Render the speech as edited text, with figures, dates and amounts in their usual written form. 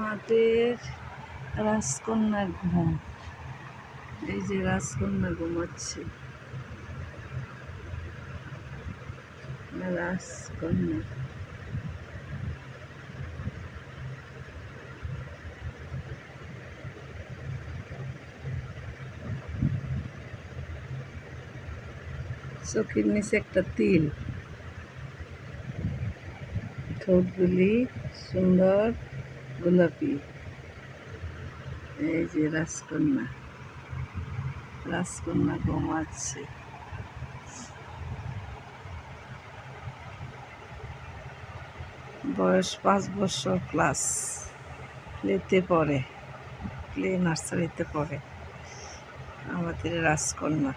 আমাদের রাজকন্যার ঘুম। এই যে রাজকন্যা ঘুমাচ্ছে, রাজকন্যা। চোখের নিচে একটা তিল, ঠোঁটগুলি সুন্দর গোলাপি। এই যে রাজকন্যা, রাজকন্যা ঘুমাচ্ছে। বয়স 5 বছর প্লাস, প্লেতে পড়ে, প্লে নার্সারিতে পড়ে আমাদের রাজকন্যা।